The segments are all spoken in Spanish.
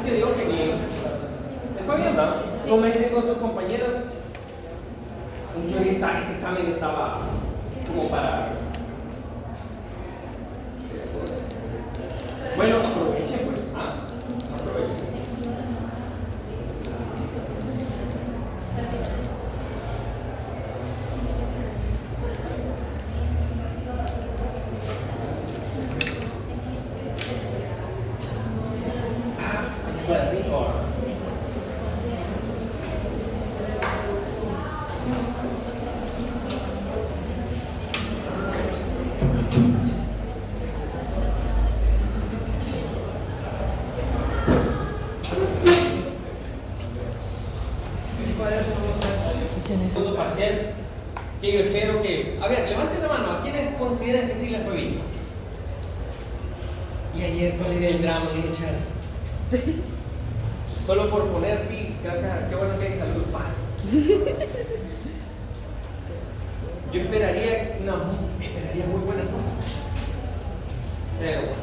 Yo digo que bien. ¿Le fue bien, verdad? Sí. Comenten con sus compañeros. En teoría ese examen estaba como para... Bueno, aprovechen pues. Aprovechen. Cuadernito. Segundo parcial, que yo espero que... A ver, levanten la mano, ¿a quiénes consideran que sí les fue bien? Y ayer, ¿cuál era el drama en ese chat? Solo por poner, sí, gracias, qué bueno que hay salud, pa. Yo esperaría muy buenas notas. Pero bueno,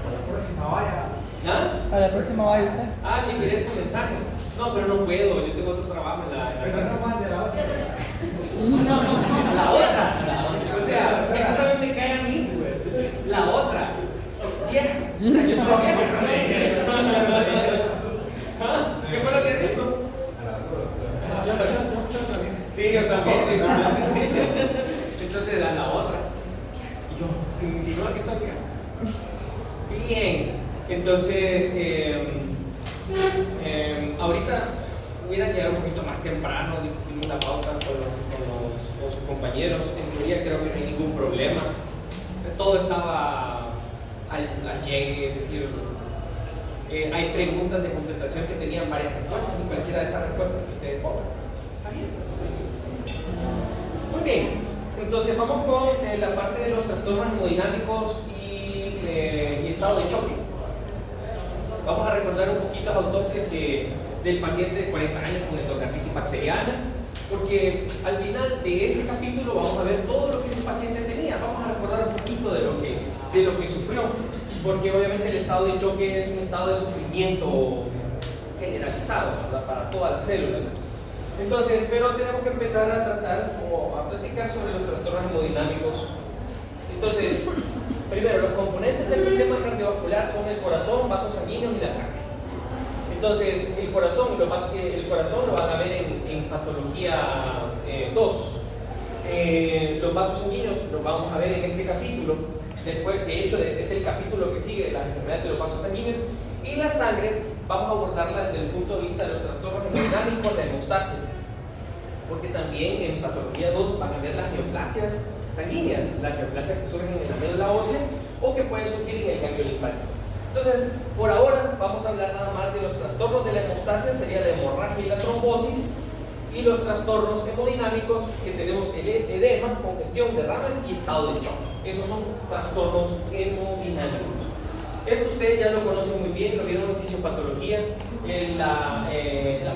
para la próxima vaya. ¿Ah? Para la próxima vaya usted. Ah, sí, miré su mensaje. No, pero no puedo, yo tengo otro trabajo en la La otra. O sea, eso también me cae a mí, güey. La otra. Vieja. O sea, yo estoy vieja. ¿Ah? ¿Qué fue lo que dijo? Sí, yo también, sí. Entonces da la otra. Y yo, sin duda que salga. Bien. Entonces, ahorita hubiera llegado un poquito más temprano, discutimos la pauta con sus compañeros. En teoría creo que no hay ningún problema. Todo estaba al llegue, es decir, hay preguntas de completación que tenían varias respuestas y cualquiera de esas respuestas que ustedes pongan. Está bien. Muy bien. Entonces vamos con la parte de los trastornos hemodinámicos y estado de choque. Vamos a recordar un poquito las autopsias del paciente de 40 años con endocarditis bacteriana, porque al final de este capítulo vamos a ver todo lo que ese paciente tenía. Vamos a recordar un poquito de lo que sufrió, porque obviamente el estado de choque es un estado de sufrimiento generalizado, ¿verdad?, para todas las células. Entonces, pero tenemos que empezar a tratar o a platicar sobre los trastornos hemodinámicos. Entonces, primero, los componentes del sistema cardiovascular son el corazón, vasos sanguíneos y la sangre. Entonces, el corazón lo van a ver en patología 2. Los vasos sanguíneos los vamos a ver en este capítulo. Después, de hecho, es el capítulo que sigue de las enfermedades de los vasos sanguíneos. Y la sangre, vamos a abordarla desde el punto de vista de los trastornos hemodinámicos, la hemostasia. Porque también en patología 2 van a ver las neoplasias sanguíneas, las neoplasias que surgen en la médula ósea o que pueden surgir en el ganglio linfático. Entonces, por ahora vamos a hablar nada más de los trastornos de la hemostasia, sería la hemorragia y la trombosis, y los trastornos hemodinámicos que tenemos el edema, congestión, derrames y estado de choque. Esos son trastornos hemodinámicos. Esto ustedes ya lo conocen muy bien, lo vieron en fisiopatología, en la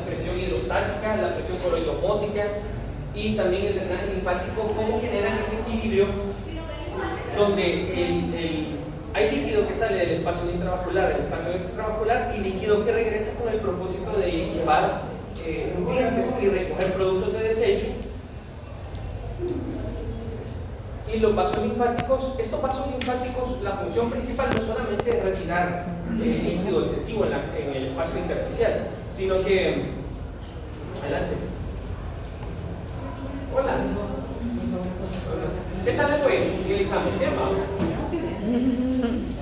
presión hidrostática, la presión coroidosmótica y también el drenaje linfático, cómo generan ese equilibrio donde hay líquido que sale del espacio intravascular, del espacio extravascular, y líquido que regresa con el propósito de llevar nutrientes y recoger productos de desecho. Y los vasos linfáticos, estos vasos linfáticos, la función principal no solamente es retirar líquido excesivo en el espacio intersticial, sino que... Adelante. Hola. ¿Qué tal le fue el examen? ¿Bien, va?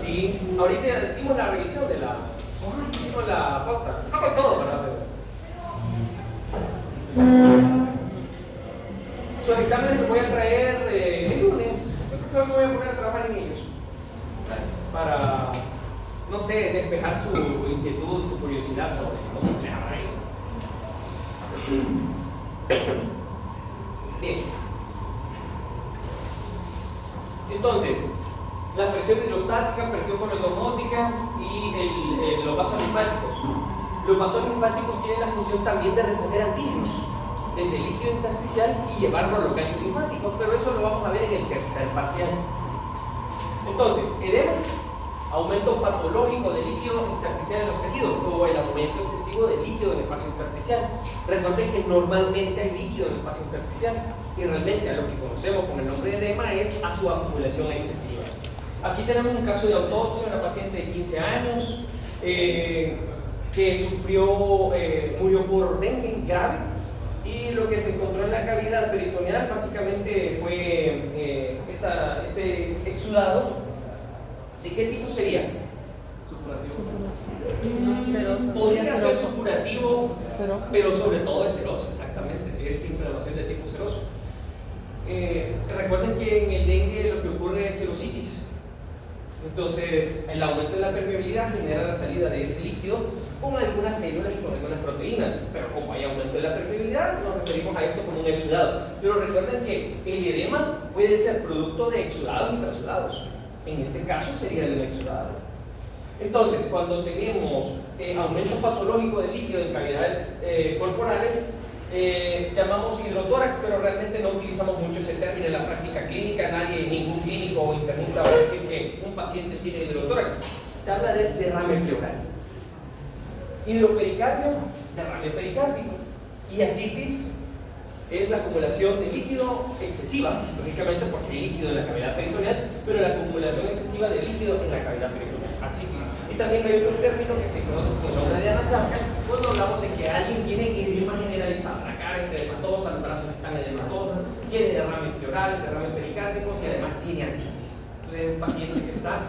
Sí, ahorita dimos la revisión de hicimos la pauta. No con todo, ¿verdad? Sus exámenes los voy a traer el lunes. Yo creo que hoy me voy a poner a trabajar en ellos para, no sé, despejar su inquietud, su curiosidad sobre cómo emplear eso. Bien. Entonces, la presión hidrostática, presión coroidosmótica y los vasos linfáticos. Los vasos linfáticos tienen la función también de recoger antígenos del líquido intersticial y llevarlo a los ganglios linfáticos, pero eso lo vamos a ver en el tercer parcial. Entonces, edema, aumento patológico del líquido intersticial intersticial en los tejidos o el aumento excesivo de líquido en el espacio intersticial. Recuerden que normalmente hay líquido en el espacio intersticial y realmente a lo que conocemos con el nombre de edema es a su acumulación excesiva. Aquí tenemos un caso de autopsia, una paciente de 15 años que murió por dengue grave, y lo que se encontró en la cavidad peritoneal básicamente fue este exudado. ¿De qué tipo sería? Podría ser supurativo, pero sobre todo es seroso, exactamente, es inflamación de tipo seroso. Recuerden que en el dengue lo que ocurre es serositis. Entonces, el aumento de la permeabilidad genera la salida de ese líquido con algunas células y con algunas proteínas. Pero como hay aumento de la permeabilidad, nos referimos a esto como un exudado. Pero recuerden que el edema puede ser producto de exudados y trasudados. En este caso sería el exudado. Entonces, cuando tenemos aumento patológico de líquido en cavidades corporales, llamamos hidrotórax, pero realmente no utilizamos mucho ese término en la práctica clínica. Ningún clínico o internista va a decir que un paciente tiene hidrotórax. Se habla de derrame pleural. Hidropericardio, derrame pericárdico. Y ascitis es la acumulación de líquido excesiva, lógicamente porque hay líquido en la cavidad peritoneal, pero la acumulación excesiva de líquido en la cavidad peritoneal, ascitis. Y también hay otro término que se conoce como el nombre de Anasarca, cuando hablamos de que alguien tiene edema generalizado, la cara está edematosa, los brazos están edematosos, tiene derrame pleural, derrame pericárdicos y además tiene ascitis. Entonces es un paciente que está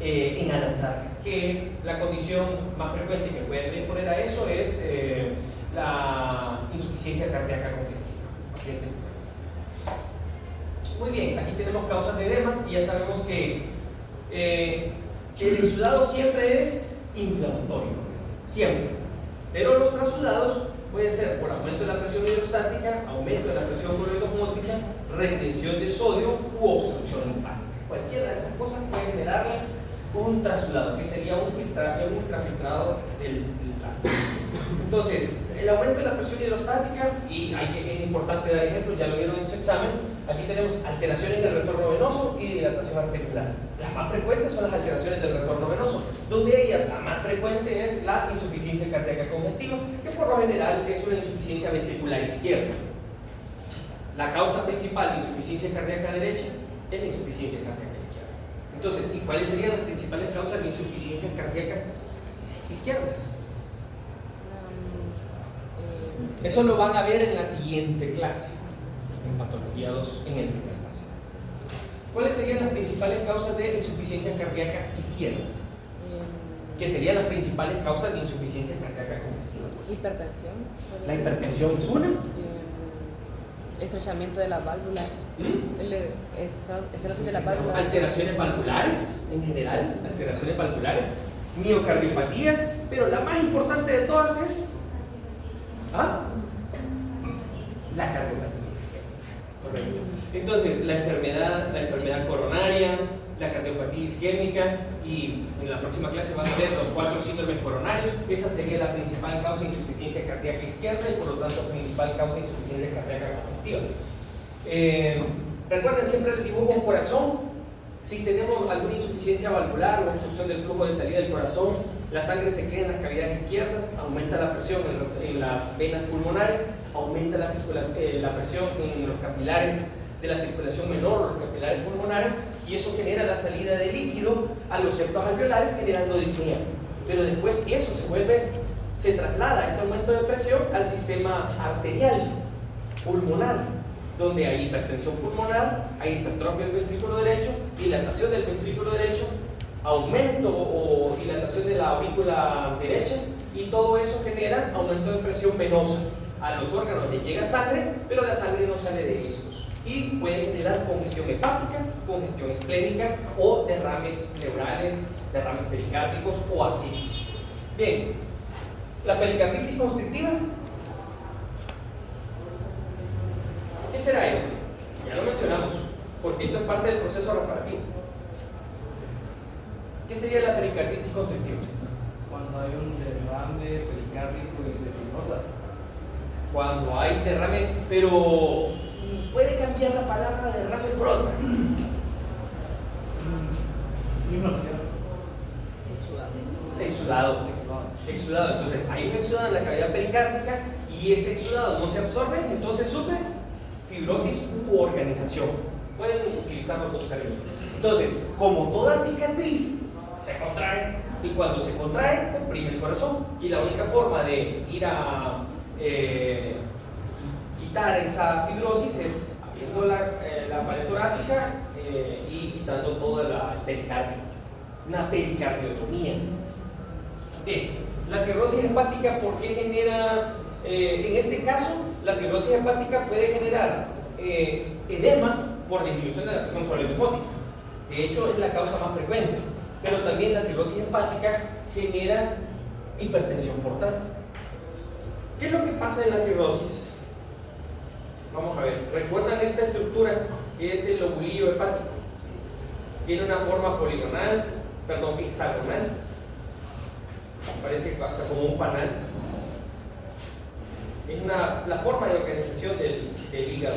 en Anasarca, que la condición más frecuente que puede poner a eso es la insuficiencia cardíaca congestiva. Muy bien, aquí tenemos causas de edema y ya sabemos que el exudado siempre es inflamatorio, siempre. Pero los trasudados pueden ser por aumento de la presión hidrostática, aumento de la presión clorhidroosmótica, retención de sodio u obstrucción linfática. Cualquiera de esas cosas puede generarle un trasudado, que sería un ultrafiltrado del plasma. Entonces, el aumento de la presión hidrostática, y es importante dar ejemplos, ya lo vieron en su examen. Aquí tenemos alteraciones del retorno venoso y dilatación artericular. Las más frecuentes son las alteraciones del retorno venoso, donde la más frecuente es la insuficiencia cardíaca congestiva, que por lo general es una insuficiencia ventricular izquierda. La causa principal de insuficiencia cardíaca derecha es la insuficiencia cardíaca izquierda. Entonces, ¿y cuáles serían las principales causas de insuficiencias cardíacas izquierdas? Eso lo van a ver en la siguiente clase, en patología 2, en el primer paso. ¿Cuáles serían las principales causas de insuficiencias cardíacas izquierdas? ¿Qué serían las principales causas de insuficiencia cardíaca congestiva? Hipertensión. ¿La hipertensión es una? Estrechamiento de las válvulas. Estenosis de las válvulas. Alteraciones valvulares, en general, alteraciones valvulares. Miocardiopatías, pero la más importante de todas es la cardiopatía izquierda. Correcto. Entonces, la enfermedad coronaria, la cardiopatía isquémica, y en la próxima clase van a ver los 4 síndromes coronarios. Esa sería la principal causa de insuficiencia cardíaca izquierda y por lo tanto principal causa de insuficiencia cardíaca congestiva. Recuerden siempre el dibujo de un corazón. Si tenemos alguna insuficiencia valvular o obstrucción del flujo de salida del corazón, la sangre se queda en las cavidades izquierdas, aumenta la presión en las venas pulmonares, aumenta la presión en los capilares de la circulación menor, los capilares pulmonares, y eso genera la salida de líquido a los septos alveolares, generando disnea. Pero después eso se traslada ese aumento de presión al sistema arterial pulmonar, donde hay hipertensión pulmonar, hay hipertrofia del ventrículo derecho, dilatación del ventrículo derecho, aumento o dilatación de la aurícula derecha, y todo eso genera aumento de presión venosa. A los órganos les llega sangre, pero la sangre no sale de estos, y puede generar congestión hepática, congestión esplénica o derrames pleurales, derrames pericárdicos o ascitis. Bien, la pericarditis constrictiva, ¿qué será eso? Ya lo mencionamos, porque esto es parte del proceso reparativo. ¿Qué sería la pericarditis constrictiva? Cuando hay un derrame pericárdico y se fibrosa. Cuando hay derrame, pero puede cambiar la palabra derrame por otra. Inflamación. Exudado. Exudado. Entonces hay un exudado en la cavidad pericárdica y ese exudado no se absorbe, entonces sufre fibrosis u organización. Pueden utilizar los dos términos. Entonces, como toda cicatriz se contrae, y cuando se contrae, comprime el corazón. Y la única forma de ir a quitar esa fibrosis es abriendo la pared torácica y quitando toda la pericardio. Una pericardiotomía. Bien, la cirrosis hepática, ¿por qué genera? En este caso, la cirrosis hepática puede generar edema por disminución de la presión osmótica. De hecho, es la causa más frecuente. Pero también la cirrosis hepática genera hipertensión portal. ¿Qué es lo que pasa en la cirrosis? Vamos a ver. ¿Recuerdan esta estructura que es el lobulillo hepático? Tiene una forma hexagonal. Parece hasta como un panal. Es la forma de organización del hígado.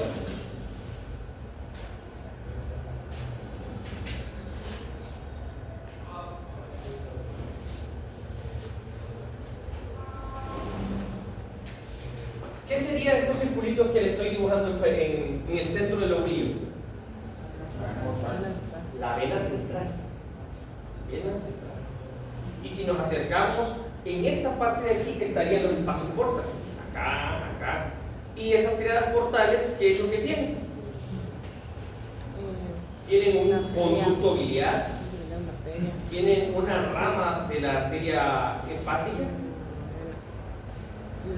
¿Qué serían estos circulitos que le estoy dibujando en el centro del lobulillo? La vena central. Vena central. Y si nos acercamos, en esta parte de aquí estarían los espacios porta. Acá. Y esas triadas portales, ¿qué es lo que tienen? Tienen un conducto biliar, tienen una rama de la arteria hepática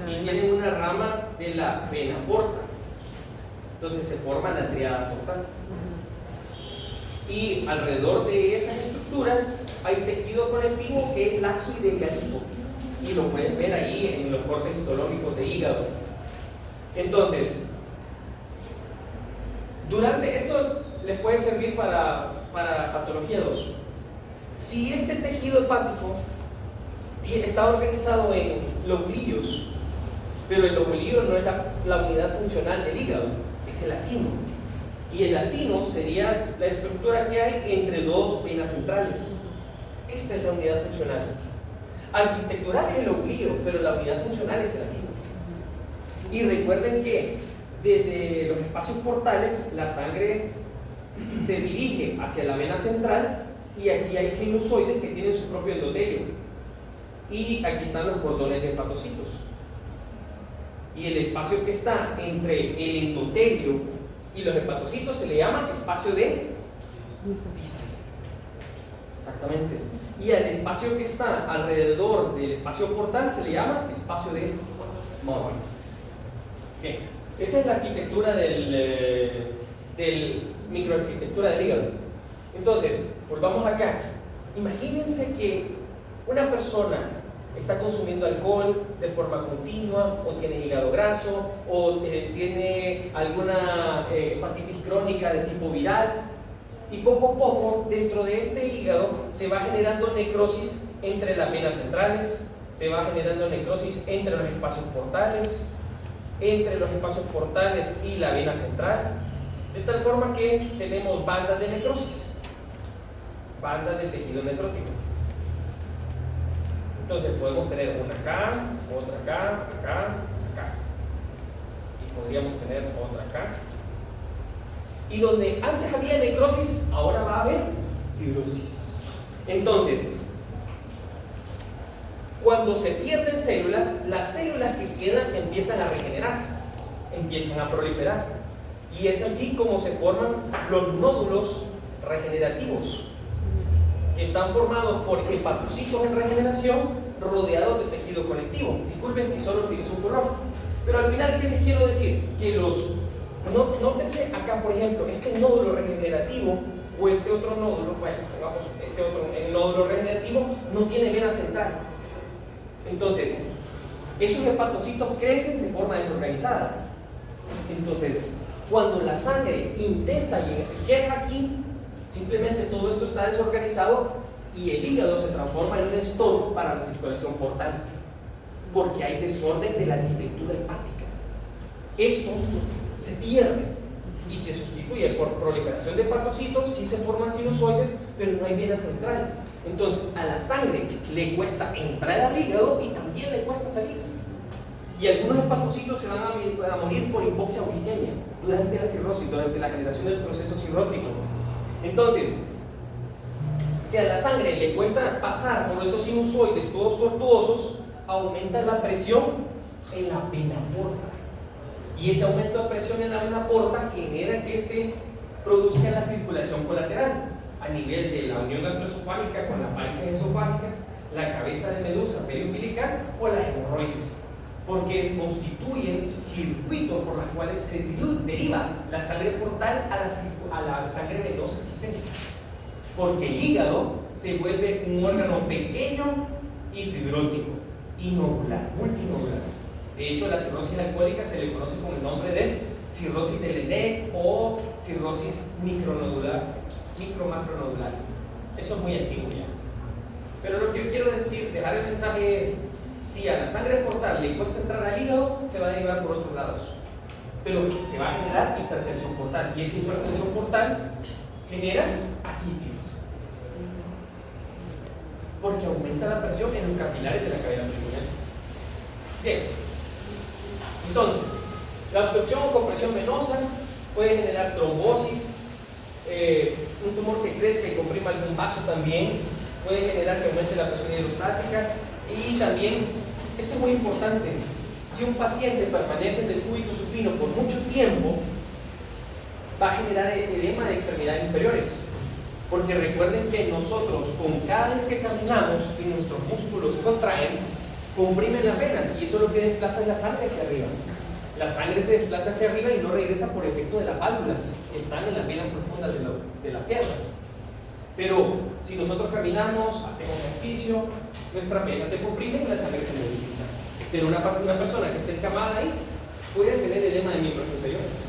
y tienen una rama de la vena porta. Entonces se forma la triada portal. Y alrededor de esas estructuras hay tejido conectivo que es laxo y delgadito. Y lo pueden ver ahí en los cortes histológicos de hígado. Entonces, durante esto les puede servir para patología 2. Si este tejido hepático está organizado en lobulillos, pero el lobulillo no es la unidad funcional del hígado, es el acino. Y el acino sería la estructura que hay entre dos venas centrales. Esta es la unidad funcional. Arquitectural es el lobulillo, pero la unidad funcional es el acino. Y recuerden que desde los espacios portales la sangre se dirige hacia la vena central y aquí hay sinusoides que tienen su propio endotelio. Y aquí están los cordones de hepatocitos. Y el espacio que está entre el endotelio y los hepatocitos se le llama espacio de Dice. Exactamente. Y al espacio que está alrededor del espacio portal se le llama espacio de Maury. Bien, esa es la arquitectura del microarquitectura del hígado. Entonces, volvamos acá. Imagínense que una persona está consumiendo alcohol de forma continua, o tiene hígado graso, o tiene alguna hepatitis crónica de tipo viral, y poco a poco dentro de este hígado se va generando necrosis entre las venas centrales, se va generando necrosis entre los espacios portales, y la vena central, de tal forma que tenemos bandas de necrosis, bandas de tejido necrótico. Entonces podemos tener una acá, otra acá, y podríamos tener otra acá. Y donde antes había necrosis, ahora va a haber fibrosis. Entonces, cuando se pierden células, las células que quedan empiezan a regenerar, empiezan a proliferar. Y es así como se forman los nódulos regenerativos, que están formados por hepatocitos en regeneración rodeados de tejido conectivo. Disculpen si solo utilizo un color, pero al final, ¿qué les quiero decir? Que nótese acá, por ejemplo, este nódulo regenerativo o este otro nódulo, bueno, pongamos este otro, el nódulo regenerativo no tiene vena central. Entonces, esos hepatocitos crecen de forma desorganizada. Entonces, cuando la sangre intenta llega aquí, simplemente todo esto está desorganizado y el hígado se transforma en un estorbo para la circulación portal, porque hay desorden de la arquitectura hepática. Esto se pierde y se sustituye por proliferación de hepatocitos, si se forman sinusoides, pero no hay vena central. Entonces, a la sangre le cuesta entrar al hígado y también le cuesta salir. Y algunos hepatocitos se van a morir por hipoxia o isquemia durante la cirrosis, durante la generación del proceso cirrótico. Entonces, si a la sangre le cuesta pasar por esos sinusoides todos tortuosos, aumenta la presión en la vena porta. Y ese aumento de presión en la vena porta genera que se produzca la circulación colateral a nivel de la unión gastroesofágica con las varices esofágicas, la cabeza de medusa periumbilical o las hemorroides, porque constituyen circuitos por los cuales se deriva la sangre portal a la sangre venosa sistémica, porque el hígado se vuelve un órgano pequeño y fibrótico y nodular, multinodular. De hecho, la cirrosis alcohólica se le conoce con el nombre de cirrosis de Lennec o cirrosis micromacronodular. Eso es muy antiguo ya. Pero lo que yo quiero decir, dejar el mensaje es: si a la sangre portal le cuesta entrar al hígado, se va a derivar por otros lados. Pero se va a generar hipertensión portal. Y esa hipertensión portal genera ascitis, porque aumenta la presión en los capilares de la cavidad peritoneal. Bien. Entonces, la obstrucción o compresión venosa puede generar trombosis, un tumor que crezca y comprima algún vaso también puede generar que aumente la presión hidrostática. Y también, esto es muy importante, si un paciente permanece en el cúbito supino por mucho tiempo, va a generar edema de extremidades inferiores, porque recuerden que nosotros, con cada vez que caminamos y nuestros músculos se contraen, comprimen las venas, y eso es lo que desplaza la sangre hacia arriba. La sangre se desplaza hacia arriba y no regresa por efecto de las válvulas que están en las venas profundas de las piernas. Pero si nosotros caminamos, hacemos ejercicio, nuestras venas se comprimen y la sangre se moviliza. Pero una persona que esté encamada ahí puede tener edema de miembros inferiores,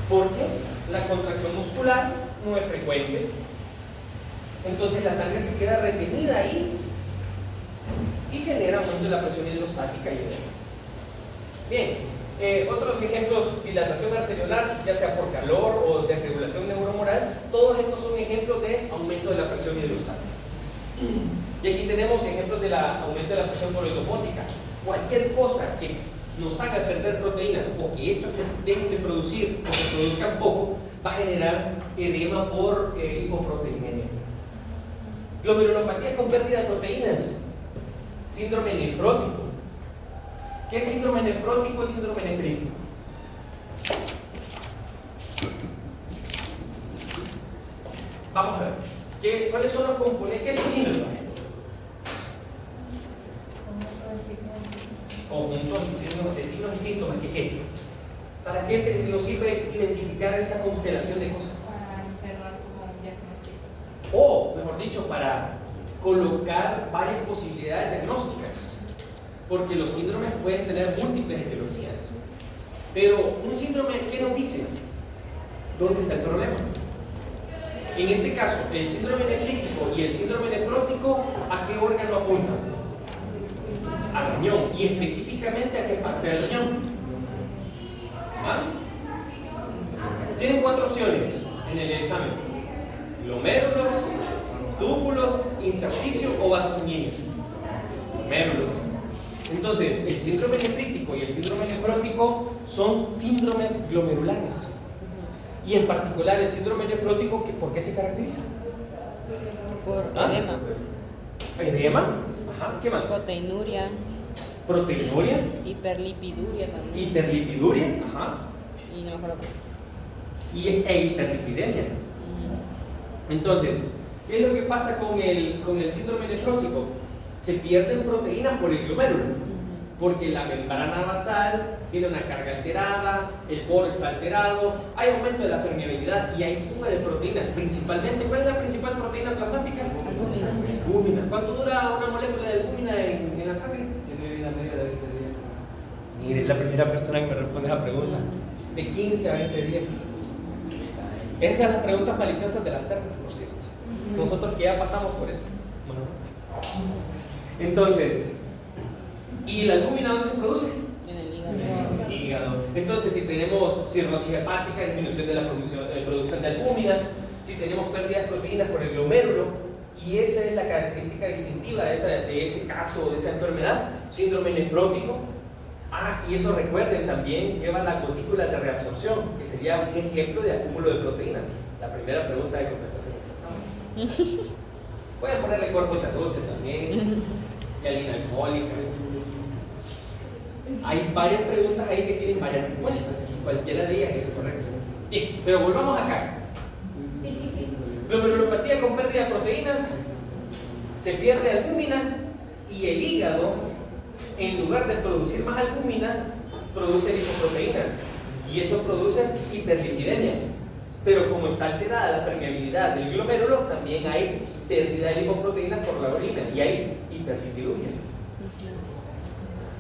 porque la contracción muscular no es frecuente. Entonces la sangre se queda retenida ahí y genera aumento de la presión hidrostática y edema. Bien, otros ejemplos: dilatación arteriolar, ya sea por calor o desregulación neuromoral. Todos estos son ejemplos de aumento de la presión hidrostática. Y aquí tenemos ejemplos de aumento de la presión coroidopótica. Cualquier cosa que nos haga perder proteínas o que éstas se dejen de producir o se produzcan poco, va a generar edema por hipoproteinemia. Glomerulopatías con pérdida de proteínas, síndrome nefrótico. ¿Qué es síndrome nefrótico y síndrome nefrítico? Vamos a ver, ¿cuáles son los componentes? ¿Qué es un síndrome? Conjunto de signos y síntomas. ¿Qué? ¿Para qué nos sirve identificar esa constelación de cosas? Para encerrar como un diagnóstico. O, mejor dicho, para colocar varias posibilidades diagnósticas. Porque los síndromes pueden tener múltiples etiologías. Pero un síndrome, ¿qué nos dice? ¿Dónde está el problema? En este caso, el síndrome nefrítico y el síndrome nefrótico, ¿a qué órgano apuntan? Al riñón. Y específicamente, ¿a qué parte del riñón? ¿Ah? Tienen 4 opciones en el examen: glomérulos, túbulos, intersticio o vasos sanguíneos. Glomérulos. Entonces, el síndrome nefrítico y el síndrome nefrótico son síndromes glomerulares. Y en particular el síndrome nefrótico, ¿por qué se caracteriza? Por edema. ¿Edema? Ajá, ¿qué más? Proteinuria. Proteinuria. Hiperlipiduria también. Hiperlipiduria, ajá. Y no me acuerdo qué. E hiperlipidemia. Entonces, ¿qué es lo que pasa con el síndrome nefrótico? Se pierden proteínas por el glomérulo, porque la membrana basal tiene una carga alterada, el poro está alterado, hay aumento de la permeabilidad y hay fuga de proteínas. Principalmente, ¿cuál es la principal proteína plasmática? Albúmina. Albúmina. ¿Cuánto dura una molécula de albúmina en la sangre? Tiene vida media de 20 días. Mire, la primera persona que me responde esa pregunta. De 15 a 20 días. Esas son las preguntas maliciosas de las ternas, por cierto. Nosotros que ya pasamos por eso. Entonces, ¿y la albúmina dónde se produce? En el hígado. En el hígado. Entonces, si tenemos cirrosis hepática, disminución de la producción de albúmina. si tenemos pérdida de proteínas por el glomérulo, y esa es la característica distintiva de ese caso, de esa enfermedad, síndrome nefrótico. Y eso recuerden también lleva la gotícula de reabsorción, que sería un ejemplo de acúmulo de proteínas. La primera pregunta de contestación. Pueden ponerle cuerpo terroso también, y alguien alcohólica. Hay varias preguntas ahí que tienen varias respuestas, y cualquiera de ellas es correcta. Bien, pero volvamos acá. Glomerulopatía con pérdida de proteínas, se pierde albúmina y el hígado, en lugar de producir más albúmina, produce lipoproteínas y eso produce hiperlipidemia. Pero como está alterada la permeabilidad del glomérulo, también hay pérdida de lipoproteínas por la orina y hay hiperlipiduria.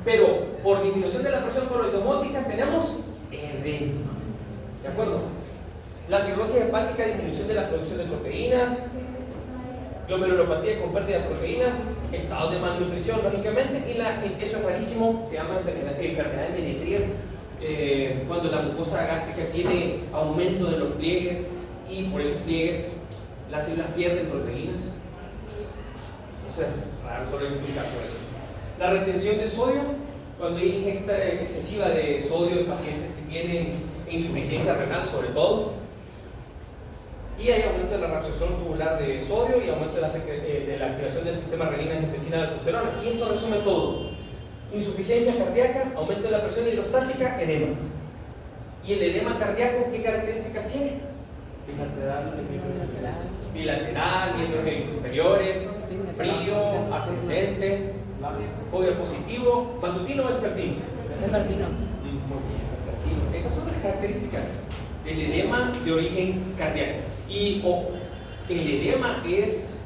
Pero por disminución de la presión coloidomótica tenemos edema. ¿De acuerdo? La cirrosis hepática, disminución de la producción de proteínas, glomerulopatía con pérdida de proteínas, estados de malnutrición, lógicamente, y eso es rarísimo, se llama enfermedad de Menetrier, cuando la mucosa gástrica tiene aumento de los pliegues y por esos pliegues las células pierden proteínas. Eso es raro, solo he visto un caso de eso. La retención de sodio, cuando hay ingesta excesiva de sodio en pacientes que tienen insuficiencia renal, sobre todo. Y hay aumento de la reabsorción tubular de sodio y aumento de la activación del sistema renina-angiotensina de aldosterona. Y esto resume todo: insuficiencia cardíaca, aumento de la presión hidrostática, edema. ¿Y el edema cardíaco qué características tiene? Bilateral, miembros inferiores, frío, ascendente, fobia positivo, matutino o vespertino. Vespertino. Muy bien, vespertino. Esas son las características del edema de origen cardíaco. Y ojo, el edema es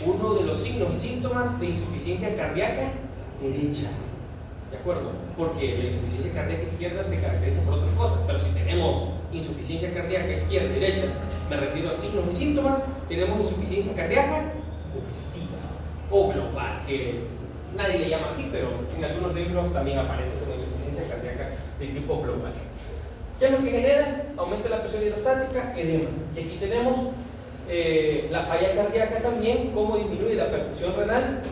uno de los signos y síntomas de insuficiencia cardíaca derecha. ¿De acuerdo? Porque la insuficiencia cardíaca izquierda se caracteriza por otras cosas, pero si tenemos insuficiencia cardíaca izquierda y derecha, me refiero a signos y síntomas, tenemos insuficiencia cardíaca domestica o global, que nadie le llama así, pero en algunos libros también aparece como insuficiencia cardíaca de tipo global. ¿Qué es lo que genera? Aumento de la presión hidrostática, edema. Y aquí tenemos la falla cardíaca también, cómo disminuye la perfusión renal,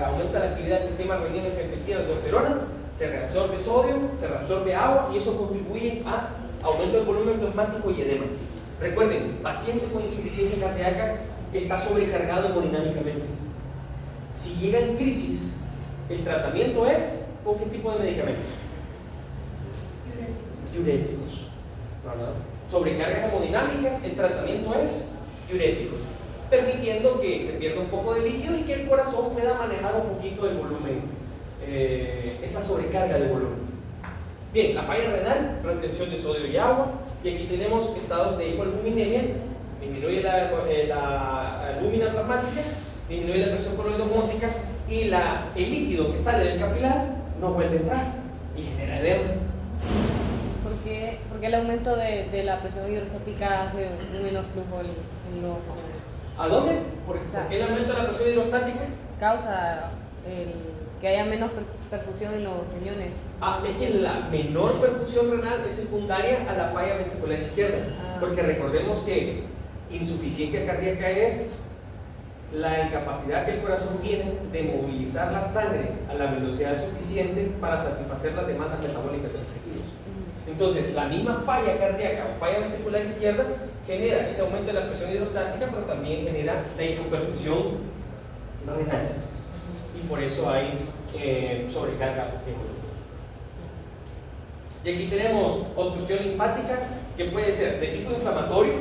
aumenta la actividad del sistema renina-angiotensina de aldosterona, se reabsorbe sodio, se reabsorbe agua y eso contribuye a aumento del volumen plasmático y edema. Recuerden, paciente con insuficiencia cardíaca está sobrecargado hemodinámicamente. Si llega en crisis, el tratamiento es ¿con qué tipo de medicamentos? Diuréticos, ¿verdad? Sobrecargas hemodinámicas, el tratamiento es diuréticos, permitiendo que se pierda un poco de líquido y que el corazón pueda manejar un poquito el volumen, esa sobrecarga de volumen. Bien, la falla renal, retención de sodio y agua, y aquí tenemos estados de hipoalbuminemia, disminuye la albúmina plasmática, disminuye la presión coloidosmótica y el líquido que sale del capilar no vuelve a entrar y genera edema. ¿Por qué el aumento de la presión hidrostática hace un menor flujo en los riñones? ¿A dónde? ¿Por qué el aumento de la presión hidrostática? Causa que haya menos perfusión en los riñones. Es que la menor perfusión renal es secundaria a la falla ventricular izquierda, porque recordemos que insuficiencia cardíaca es la incapacidad que el corazón tiene de movilizar la sangre a la velocidad suficiente para satisfacer las demandas metabólicas de los tejidos. Entonces, la misma falla cardíaca o falla ventricular izquierda genera ese aumento de la presión hidrostática, pero también genera la hipoperfusión renal. Y por eso hay sobrecarga hemolítica. Y aquí tenemos obstrucción linfática, que puede ser de tipo inflamatorio,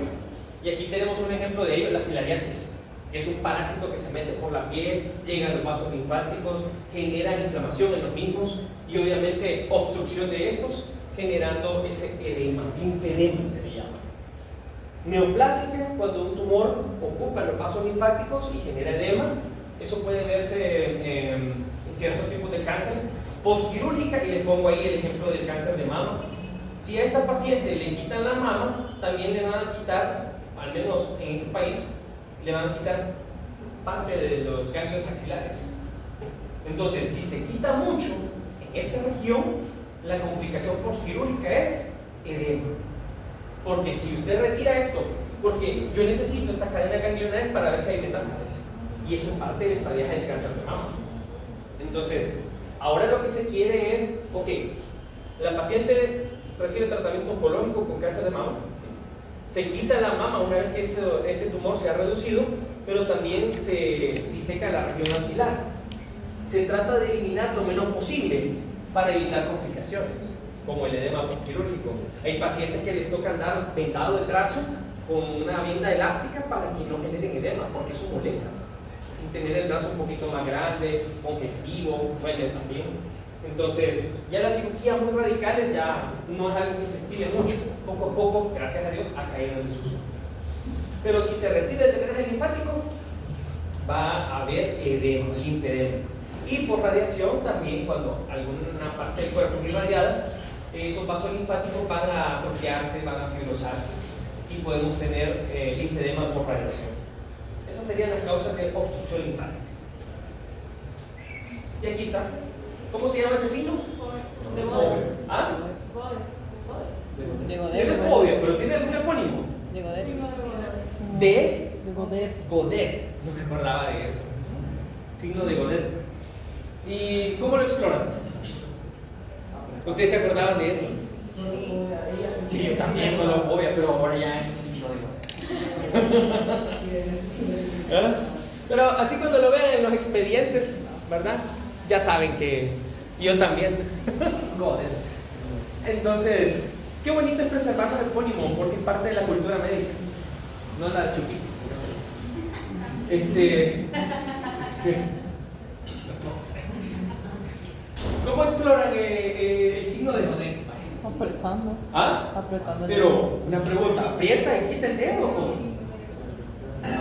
y aquí tenemos un ejemplo de ello, la filariasis, que es un parásito que se mete por la piel, llega a los vasos linfáticos, genera inflamación en los mismos, y obviamente obstrucción de estos, generando ese edema, linfedema se le llama. Neoplásica, cuando un tumor ocupa los vasos linfáticos y genera edema, eso puede verse en ciertos tipos de cáncer. Postquirúrgica, y les pongo ahí el ejemplo del cáncer de mama. Si a esta paciente le quitan la mama, también le van a quitar, al menos en este país, le van a quitar parte de los ganglios axilares. Entonces, si se quita mucho en esta región, la complicación postquirúrgica es edema. Porque si usted retira esto porque yo necesito esta cadena ganglionar para ver si hay metástasis. Y eso es parte del estadio del cáncer de mama. Entonces, ahora lo que se quiere es, ok, la paciente recibe tratamiento oncológico con cáncer de mama, se quita la mama una vez que ese tumor se ha reducido, pero también se diseca la región axilar. Se trata de eliminar lo menos posible para evitar complicaciones, como el edema postquirúrgico. Hay pacientes que les toca andar vendado el brazo con una venda elástica para que no generen edema, porque eso molesta. Y tener el brazo un poquito más grande, congestivo, duele también. Entonces, ya las cirugías muy radicales ya no es algo que se estile mucho. Poco a poco, gracias a Dios, ha caído en desuso. Pero si se retira el drenaje linfático, va a haber edema, linfedema. Y por radiación también, cuando alguna parte del cuerpo es irradiada, esos vasos linfáticos van a atrofiarse, van a fibrosarse y podemos tener linfedema por radiación. Esas serían las causas de obstrucción linfática. Y aquí está. ¿Cómo se llama ese signo? De Godet. ¿Ah? De Godet. Tiene fobia, pero tiene algún epónimo. De Godet. De Godet. Godet. No me acordaba de eso. Signo de Godet. ¿Y cómo lo exploran? ¿Ustedes se acordaban de eso? Sí, yo también solo fobia, pero ahora ya es signo de Godet. ¿Ah? Pero así cuando lo vean en los expedientes, ¿verdad? Ya saben que yo también. Godet. Entonces, qué bonito es preservar los epónimos porque es parte de la cultura médica, no la chupística. No sé. ¿Cómo exploran el signo de Godet? Apretando. ¿Ah? Apretando. Pero, una pregunta, ¿aprieta y quita el dedo?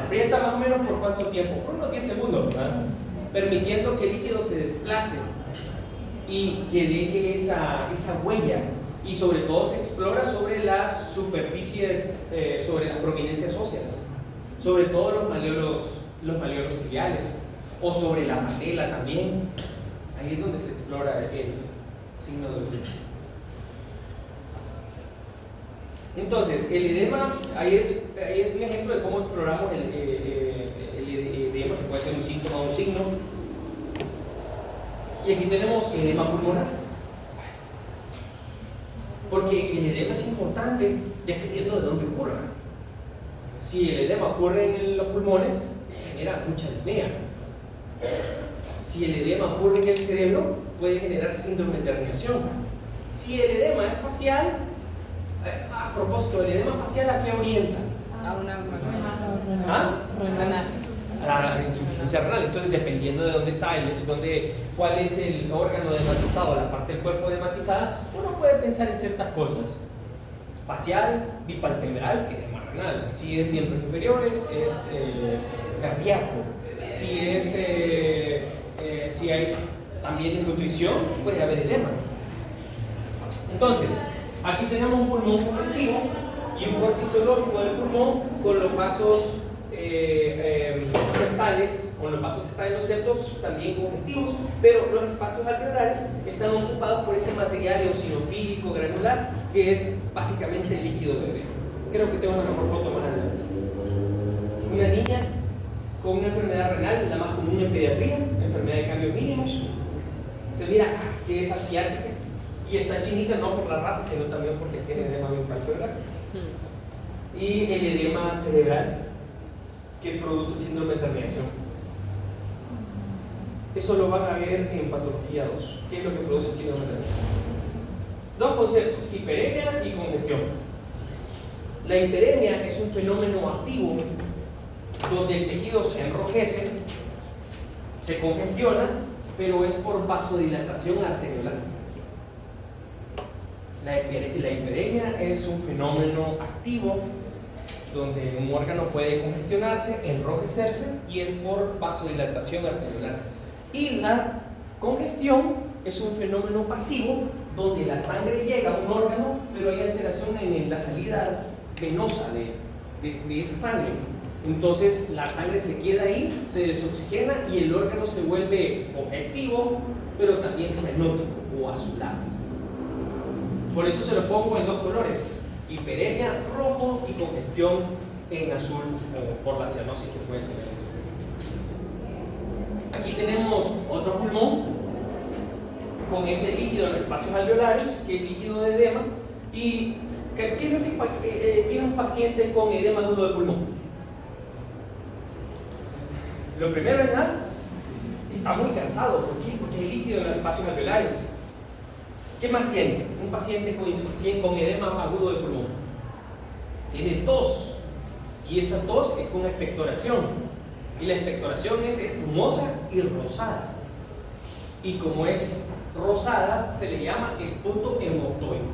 ¿Aprieta más o menos por cuánto tiempo? Por unos 10 segundos, ¿verdad? Permitiendo que el líquido se desplace y que deje esa huella. Y sobre todo se explora sobre las superficies, sobre las prominencias óseas, sobre todo los malleolos tibiales, o sobre la patela también. Ahí es donde se explora el signo de Godet. Entonces, el edema, ahí es un ejemplo de cómo exploramos el edema, que puede ser un síntoma o un signo. Y aquí tenemos edema pulmonar. Porque el edema es importante dependiendo de dónde ocurra. Si el edema ocurre en los pulmones, genera mucha disnea. Si el edema ocurre en el cerebro, puede generar síndrome de herniación. Si el edema es facial, a propósito, ¿el edema facial a qué orienta? A una ¿Ah? renal. A la insuficiencia renal. Entonces, dependiendo de dónde está, cuál es el órgano dematizado, la parte del cuerpo dematizada, uno puede pensar en ciertas cosas. Facial, bipalpebral, edema renal. Si es miembros inferiores, es cardíaco. Si hay también desnutrición, puede haber edema. Entonces, aquí tenemos un pulmón congestivo y un corte histológico del pulmón con los vasos septales, con los vasos que están en los septos también congestivos, pero los espacios alveolares están ocupados por ese material eosinofílico granular que es básicamente el líquido de bebé. Creo que tengo una mejor foto más adelante. Una niña con una enfermedad renal, la más común en pediatría, enfermedad de cambios mínimos. Se mira que es asiática y está chinita no por la raza, sino también porque tiene edema palpebral. Y el edema cerebral que produce síndrome de herniación. Eso lo van a ver en patología 2. ¿Qué es lo que produce síndrome de herniación? Dos conceptos, hiperemia y congestión. La hiperemia es un fenómeno activo donde el tejido se enrojece, se congestiona, pero es por vasodilatación arteriolar. La hiperemia es un fenómeno activo donde un órgano puede congestionarse, enrojecerse y es por vasodilatación arteriolar. Y la congestión es un fenómeno pasivo donde la sangre llega a un órgano, pero hay alteración en la salida venosa de esa sangre. Entonces la sangre se queda ahí, se desoxigena y el órgano se vuelve congestivo, pero también cianótico o azulado. Por eso se lo pongo en dos colores: hiperemia rojo y congestión en azul por la cianosis que puede tener. Aquí tenemos otro pulmón con ese líquido en los espacios alveolares, que es líquido de edema. ¿Y qué es lo que tiene un paciente con edema agudo de pulmón? Lo primero es nada, está muy cansado. ¿Por qué? Porque hay líquido en los espacios alveolares. ¿Qué más tiene un paciente con insuficiencia, con edema agudo de pulmón? Tiene tos, y esa tos es con expectoración, y la expectoración es espumosa y rosada, y como es rosada se le llama esputo hemoctóico,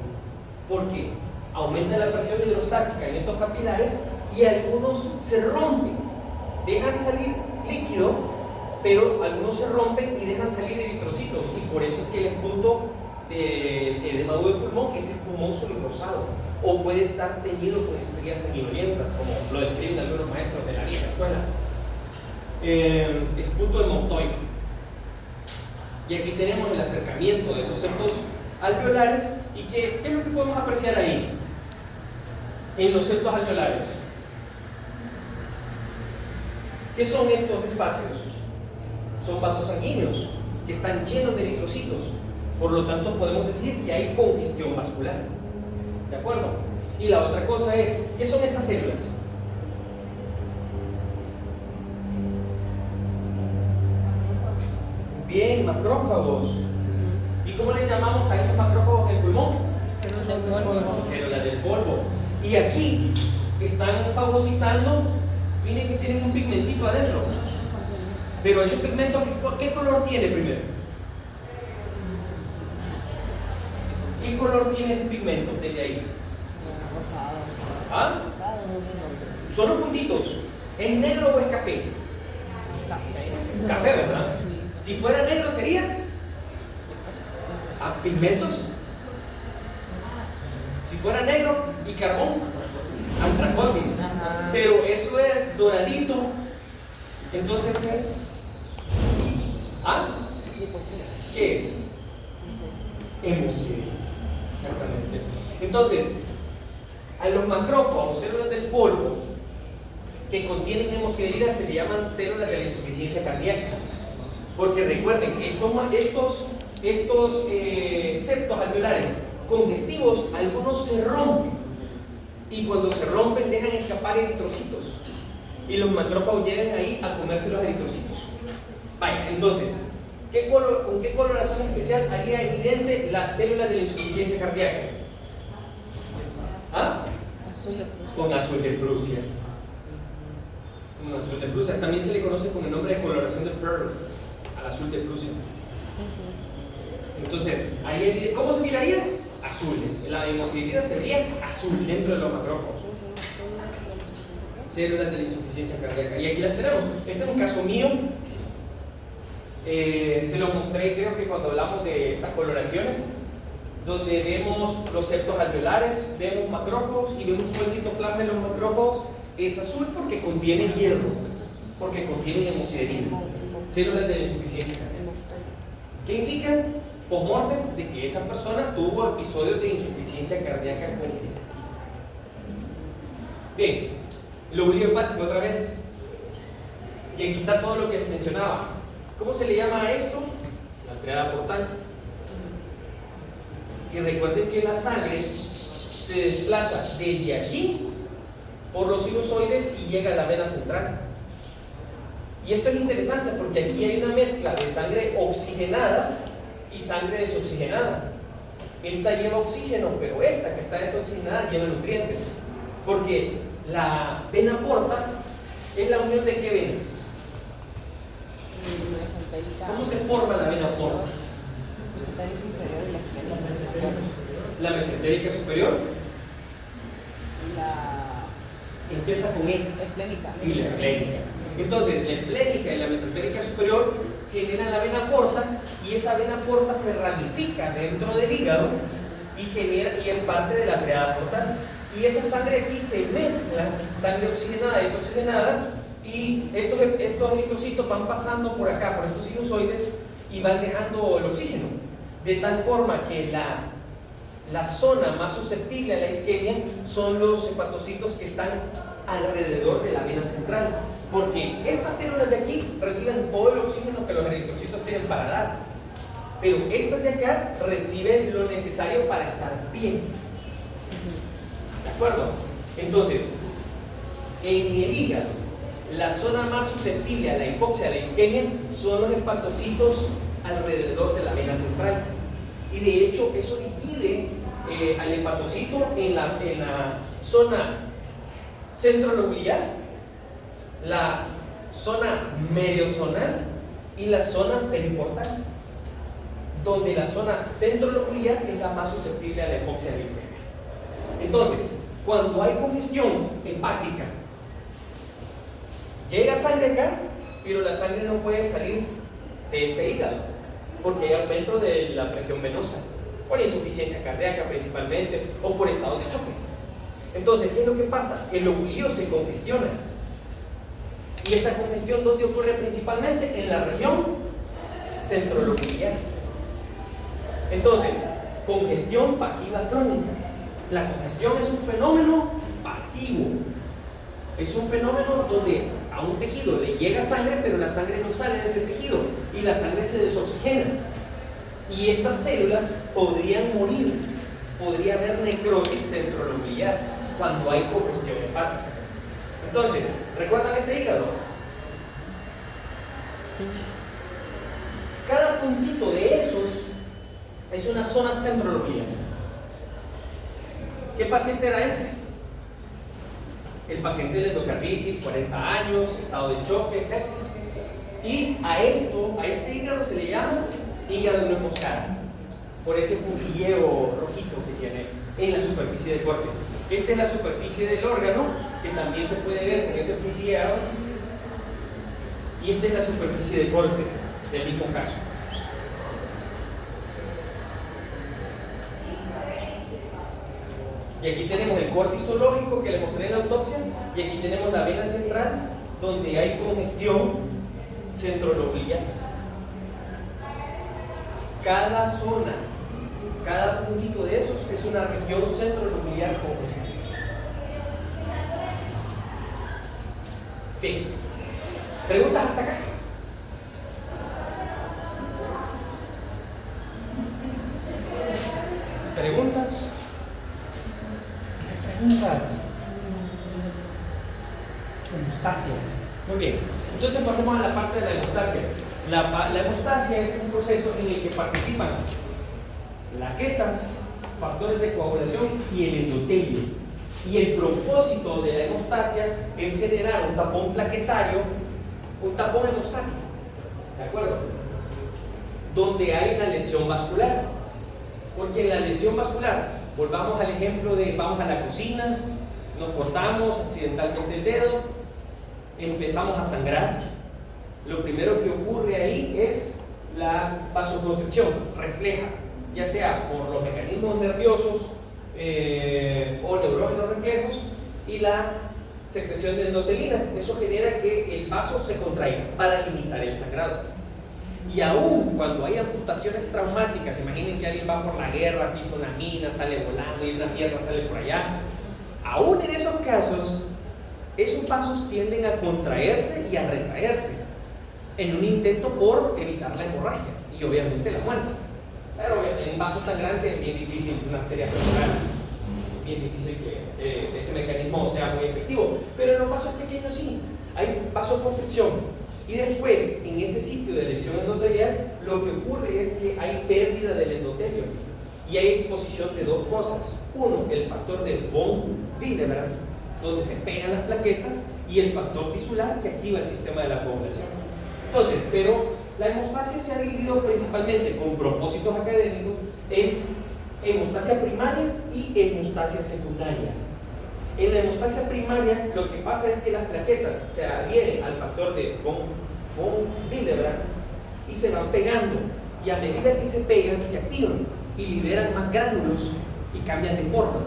porque aumenta la presión hidrostática en estos capilares y algunos se rompen, dejan salir líquido, pero algunos se rompen y dejan salir eritrocitos, y por eso es que el esputo de edema agudo de pulmón es espumoso y rosado, o puede estar teñido con estrías sanguinolentas, como lo describen algunos maestros de la vieja escuela. Esputo hemoctóico. Y aquí tenemos el acercamiento de esos septos alveolares. ¿Y qué es lo que podemos apreciar ahí? En los septos alveolares, ¿qué son estos espacios? Son vasos sanguíneos que están llenos de eritrocitos. Por lo tanto, podemos decir que hay congestión vascular. ¿De acuerdo? Y la otra cosa es, ¿qué son estas células? Bien, macrófagos. ¿Y cómo le llamamos a esos macrófagos del pulmón? Células del polvo. Y aquí están fagocitando, miren que tienen un pigmentito adentro. Pero ese pigmento, ¿qué color tiene primero? ¿Qué color tiene ese pigmento desde ahí? Rosado. ¿Ah? Son los puntitos. ¿Es negro o es café? Café. Café, ¿verdad? Si fuera negro sería pigmentos. Si fuera negro y carbón, antracosis. Pero eso es doradito. Entonces es ¿qué es? Hemosiderina. Exactamente. Entonces, a los macrófagos, células del polvo que contienen hemosiderina, se le llaman células de la insuficiencia cardíaca. Porque recuerden, estos septos alveolares congestivos, algunos se rompen, y cuando se rompen dejan escapar eritrocitos, y los macrófagos llegan ahí a comerse los eritrocitos. Vaya, entonces, ¿con qué coloración especial haría evidente las células de la insuficiencia cardíaca? ¿Ah? Azul de Prusia. Con azul de Prusia. Con azul de Prusia. También se le conoce con el nombre de coloración de Pearls, al azul de Prusia. Entonces, ¿cómo se miraría? Azules. La hemosiderina se vería azul dentro de los macrófagos. Células de la insuficiencia cardíaca. Y aquí las tenemos. Este es un caso mío. Se lo mostré, creo que cuando hablamos de estas coloraciones, donde vemos los septos alveolares, vemos macrófagos y vemos todo el citoplasma de los macrófagos. Es azul porque contiene hierro, porque contiene hemosiderina. Células de la insuficiencia cardíaca. ¿Qué indican? Postmortem de que esa persona tuvo episodios de insuficiencia cardíaca congestiva. Bien, lóbulo hepático otra vez. Y aquí está todo lo que les mencionaba. ¿Cómo se le llama a esto? La triada portal. Y recuerden que la sangre se desplaza desde aquí por los sinusoides y llega a la vena central. Y esto es interesante porque aquí hay una mezcla de sangre oxigenada y sangre desoxigenada. Esta lleva oxígeno, pero esta que está desoxigenada lleva nutrientes. Porque la vena porta es la unión de qué venas. ¿Cómo se forma la vena porta? Mesentérica inferior y la esquena. La mesentérica superior La empieza con E. esplénica. Y la esplénica. Entonces, la esplénica y la mesentérica superior generan la vena porta, y esa vena porta se ramifica dentro del hígado y es parte de la triada portal. Y esa sangre aquí se mezcla, sangre oxigenada y desoxigenada, y estos eritrocitos van pasando por acá, por estos sinusoides, y van dejando el oxígeno, de tal forma que la zona más susceptible a la isquemia son los hepatocitos que están alrededor de la vena central, porque estas células de aquí reciben todo el oxígeno que los eritrocitos tienen para dar, pero estas de acá reciben lo necesario para estar bien. ¿De acuerdo? Entonces, en el hígado, la zona más susceptible a la hipoxia, a la isquemia, son los hepatocitos alrededor de la vena central. Y de hecho, eso divide al hepatocito en la zona centrolobular, la zona mediozonal y la zona periportal, donde la zona centrolobular es la más susceptible a la hipoxia, a la isquemia. Entonces, cuando hay congestión hepática, llega sangre acá, pero la sangre no puede salir de este hígado, porque hay aumento de la presión venosa, por insuficiencia cardíaca principalmente, o por estado de choque. Entonces, ¿qué es lo que pasa? El lobulillo se congestiona. ¿Y esa congestión dónde ocurre principalmente? En la región centrolobular. Entonces, congestión pasiva crónica. La congestión es un fenómeno pasivo. Es un fenómeno donde a un tejido le llega sangre, pero la sangre no sale de ese tejido y la sangre se desoxigena. Y estas células podrían morir, podría haber necrosis centrolobular cuando hay congestión hepática. Entonces, ¿recuerdan este hígado? Cada puntito de esos es una zona centrolobular. ¿Qué paciente era este? El paciente de endocarditis, 40 años, estado de choque, sepsis. Y a este hígado se le llama hígado de Moscara, por ese puntilleo rojito que tiene en la superficie del corte. Esta es la superficie del órgano, que también se puede ver con ese puntilleo. Y esta es la superficie del corte del mismo caso. Y aquí tenemos el corte histológico que le mostré en la autopsia, y aquí tenemos la vena central, donde hay congestión centrolobular. Cada zona, cada puntito de esos es una región centrolobular congestiva. Bien, ¿preguntas hasta acá? ¿Preguntas? Hemostasia. Muy bien. Entonces pasemos a la parte de la hemostasia. La hemostasia es un proceso en el que participan plaquetas, factores de coagulación y el endotelio. Y el propósito de la hemostasia es generar un tapón plaquetario, un tapón hemostático, ¿de acuerdo? Donde hay una lesión vascular. Porque en la lesión vascular, volvamos al ejemplo de vamos a la cocina, nos cortamos accidentalmente el dedo, empezamos a sangrar. Lo primero que ocurre ahí es la vasoconstricción, refleja, ya sea por los mecanismos nerviosos o neurógenos reflejos, y la secreción de endotelina. Eso genera que el vaso se contraiga para limitar el sangrado. Y aún cuando hay amputaciones traumáticas, imaginen que alguien va por la guerra, pisa una mina, sale volando y una piedra sale por allá, aún en esos casos, esos vasos tienden a contraerse y a retraerse en un intento por evitar la hemorragia y obviamente la muerte. Pero en un vaso tan grande es bien difícil, una arteria femoral, bien difícil que ese mecanismo sea muy efectivo. Pero en los vasos pequeños sí, hay vasoconstricción. Y después, en ese sitio de lesión endotelial, lo que ocurre es que hay pérdida del endotelio y hay exposición de dos cosas. Uno, el factor de von Willebrand, donde se pegan las plaquetas, y el factor tisular que activa el sistema de la coagulación. Entonces, pero la hemostasia se ha dividido principalmente con propósitos académicos en hemostasia primaria y hemostasia secundaria. En la hemostasia primaria lo que pasa es que las plaquetas se adhieren al factor de von Willebrand y se van pegando, y a medida que se pegan se activan y liberan más gránulos y cambian de forma,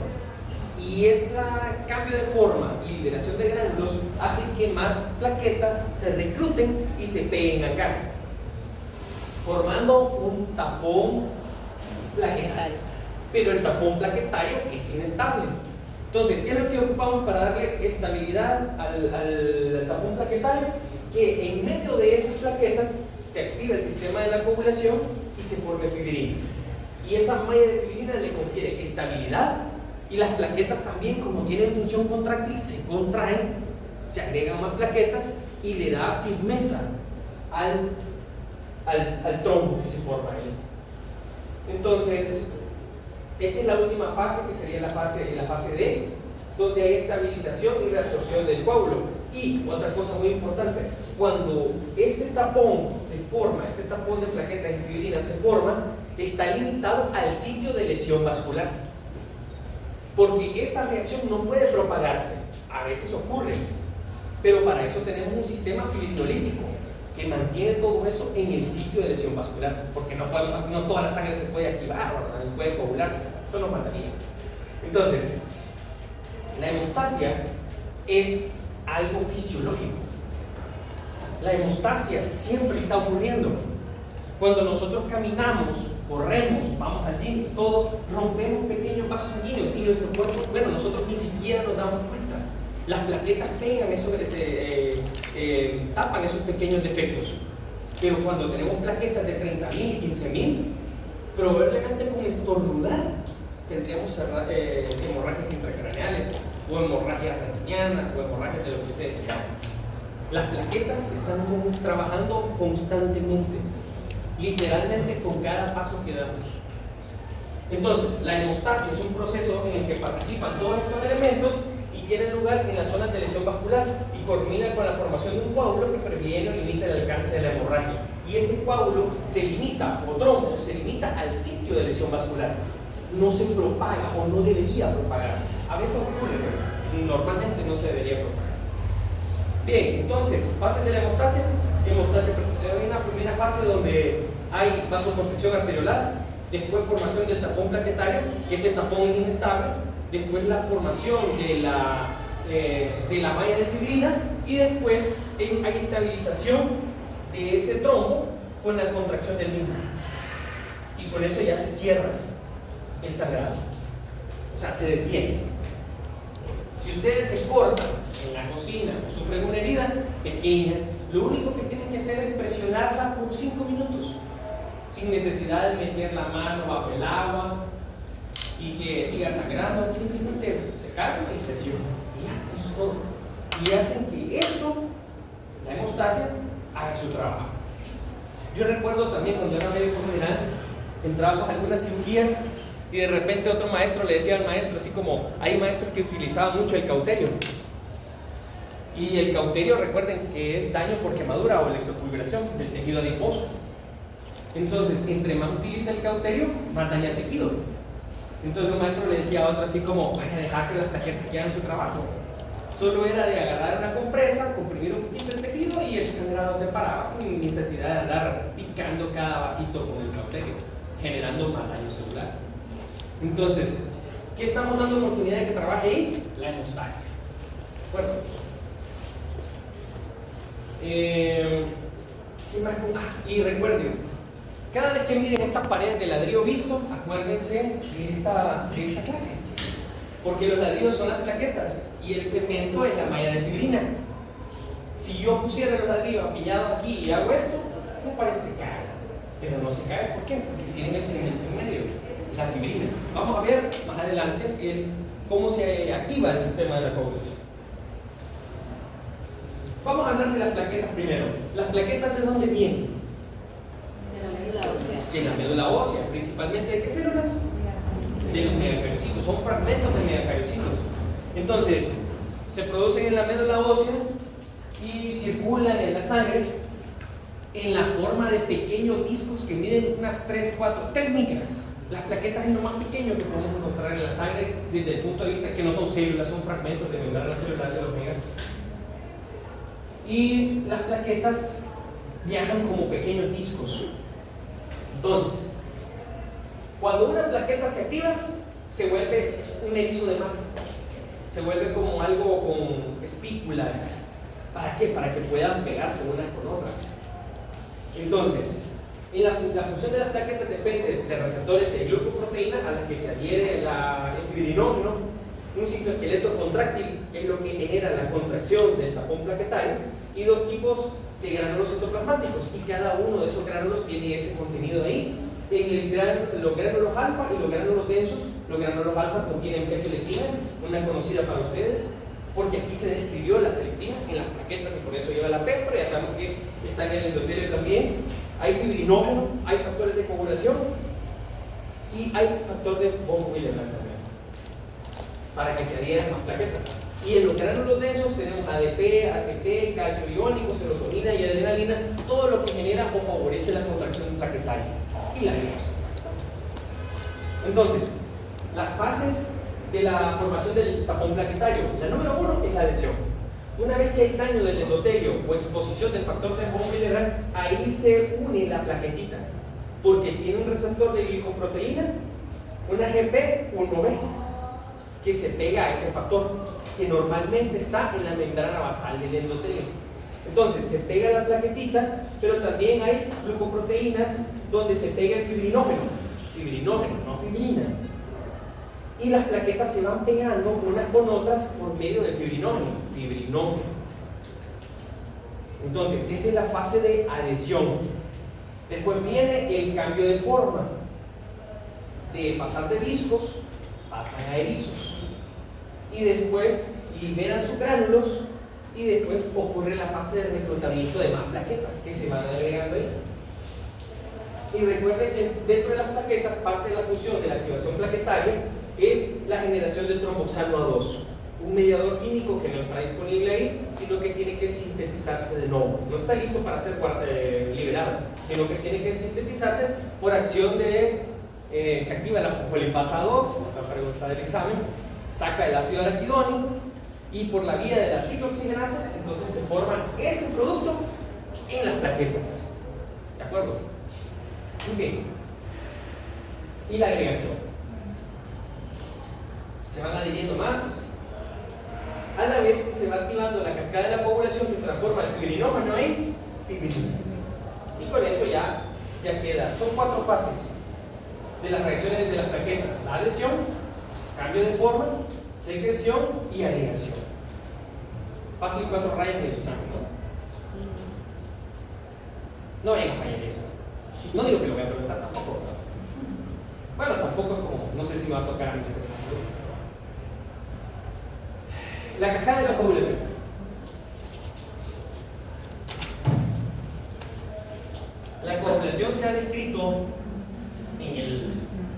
y ese cambio de forma y liberación de gránulos hace que más plaquetas se recluten y se peguen acá, formando un tapón plaquetario. Pero el tapón plaquetario es inestable. Entonces, ¿qué es lo que ocupamos para darle estabilidad al tapón plaquetario? Que en medio de esas plaquetas se activa el sistema de la coagulación y se forme fibrina. Y esa malla de fibrina le confiere estabilidad, y las plaquetas también, como tienen función contráctil, se contraen, se agregan más plaquetas y le da firmeza al trombo que se forma ahí. Entonces, esa es la última fase, que sería la fase D, donde hay estabilización y reabsorción del coágulo. Y otra cosa muy importante, cuando este tapón se forma, este tapón de plaquetas y fibrina se forma, está limitado al sitio de lesión vascular, porque esta reacción no puede propagarse. A veces ocurre, pero para eso tenemos un sistema fibrinolítico que mantiene todo eso en el sitio de lesión vascular, porque no toda la sangre se puede activar, no puede coagularse, esto nos mataría. Entonces, la hemostasia es algo fisiológico. La hemostasia siempre está ocurriendo. Cuando nosotros caminamos, corremos, vamos al gym, todo, rompemos pequeños vasos sanguíneos y nuestro cuerpo, bueno, nosotros ni siquiera nos damos cuenta. Las plaquetas pegan eso, tapan esos pequeños defectos. Pero cuando tenemos plaquetas de 30.000, 15.000, probablemente con estornudar tendríamos hemorragias intracraneales, o hemorragias retinianas, o hemorragias de lo que ustedes quieran. Las plaquetas están trabajando constantemente, literalmente con cada paso que damos. Entonces, la hemostasia es un proceso en el que participan todos estos elementos y tiene lugar en las zonas de lesión vascular y culmina con la formación de un coágulo que previene o limita el alcance de la hemorragia. Y ese coágulo se limita, o trombo, se limita al sitio de lesión vascular. No se propaga o no debería propagarse. A veces ocurre, pero normalmente no se debería propagar. Bien, entonces, fases de la hemostasia. Hay una primera fase donde hay vasoconstricción arteriolar, después formación del tapón plaquetario, que ese tapón es inestable, después la formación de la malla de fibrina, y después hay estabilización de ese trombo con la contracción del mismo. Y con eso ya se cierra el sangrado, o sea, se detiene. Si ustedes se cortan en la cocina o sufren una herida pequeña, lo único que tienen que hacer es presionarla por 5 minutos, sin necesidad de meter la mano bajo el agua y que siga sangrando. Simplemente se cargan y presionan, y ya, eso es todo. Y hacen que esto, la hemostasia, haga su trabajo. Yo recuerdo también cuando era médico general, entrábamos a algunas cirugías y de repente otro maestro le decía al maestro, así como hay maestros que utilizaban mucho el cauterio. Y el cauterio, recuerden que es daño por quemadura o electrofulminación del tejido adiposo. Entonces, entre más utiliza el cauterio, más daña el tejido. Entonces el maestro le decía a otro así como, vaya a dejar que las plaquetas que hagan su trabajo. Solo era de agarrar una compresa, comprimir un poquito el tejido y el sangrado se paraba sin necesidad de andar picando cada vasito con el cauterio, generando más daño celular. Entonces, ¿qué estamos dando oportunidad de que trabaje ahí? La hemostasia. ¿De acuerdo? ¿Qué más? Y recuerden, cada vez que miren estas paredes de ladrillo visto, acuérdense de esta clase, porque los ladrillos son las plaquetas y el cemento es la malla de fibrina. Si yo pusiera los ladrillos apiñados aquí y hago esto, la pared se cae, pero no se cae. ¿Por qué? Porque tienen el cemento en medio, la fibrina. Vamos a ver más adelante cómo se activa el sistema de la coagulación. Vamos a hablar de las plaquetas primero. ¿Las plaquetas de dónde vienen? De la médula ósea, principalmente. ¿De qué células? De los megacariocitos, son fragmentos de megacariocitos. Entonces, se producen en la médula ósea y circulan en la sangre en la forma de pequeños discos que miden unas 3 micras. Las plaquetas es lo más pequeño que podemos encontrar en la sangre desde el punto de vista que no son células, son fragmentos de membranas celulares de los megas. Y las plaquetas viajan como pequeños discos. Entonces, cuando una plaqueta se activa, se vuelve un erizo de mar. Se vuelve como algo con espículas. ¿Para qué? Para que puedan pegarse unas con otras. Entonces, la función de las plaquetas depende de receptores de glucoproteína a las que se adhiere el fibrinógeno un citoesqueleto contráctil, que es lo que genera la contracción del tapón plaquetario, y dos tipos de gránulos citoplasmáticos, y cada uno de esos gránulos tiene ese contenido ahí. Los gránulos alfa y los gránulos densos. Los gránulos alfa contienen P-selectina, una conocida para ustedes, porque aquí se describió la selectina en las plaquetas y por eso lleva la P, pero ya sabemos que está en el endotelio también. Hay fibrinógeno, hay factores de coagulación y hay factor de von Willebrand también, para que se adhieran más plaquetas. Y en los gránulos densos tenemos ADP, ATP, calcio iónico, serotonina y adrenalina, todo lo que genera o favorece la contracción plaquetaria y la agregación. Entonces, las fases de la formación del tapón plaquetario. La número 1 es la adhesión. Una vez que hay daño del endotelio o exposición del factor de von Willebrand, ahí se une la plaquetita, porque tiene un receptor de glicoproteína, una GP1B, que se pega a ese factor, que normalmente está en la membrana basal del endotelio. Entonces se pega la plaquetita, pero también hay glucoproteínas donde se pega el fibrinógeno, no fibrina. Y las plaquetas se van pegando unas con otras por medio del fibrinógeno. Entonces, esa es la fase de adhesión. Después viene el cambio de forma. De pasar de discos, pasan a erizos. Y después liberan sus gránulos y después ocurre la fase de reclutamiento de más plaquetas que se van agregando ahí. Y recuerden que dentro de las plaquetas, parte de la función de la activación plaquetaria es la generación del tromboxano A2, un mediador químico que no está disponible ahí, sino que tiene que sintetizarse de nuevo. No está listo para ser liberado, sino que tiene que sintetizarse por acción de, se activa la fosfolipasa A2, otra pregunta del examen, saca el ácido araquidónico y por la vía de la ciclooxigenasa, entonces se forma este producto en las plaquetas. ¿De acuerdo? Muy bien. Y la agregación. Se van adhiriendo más, a la vez que se va activando la cascada de la coagulación que transforma el fibrinógeno en fibrina. Y con eso ya queda. Son 4 fases de las reacciones de las plaquetas: la adhesión, cambio de forma, secreción y agregación. Fácil 4 rayas en el examen, ¿no? No vayan a fallar eso. No digo que lo voy a preguntar tampoco. Bueno, tampoco es como, no sé si me va a tocar a mí ese punto. La cascada de la coagulación. La coagulación se ha descrito en el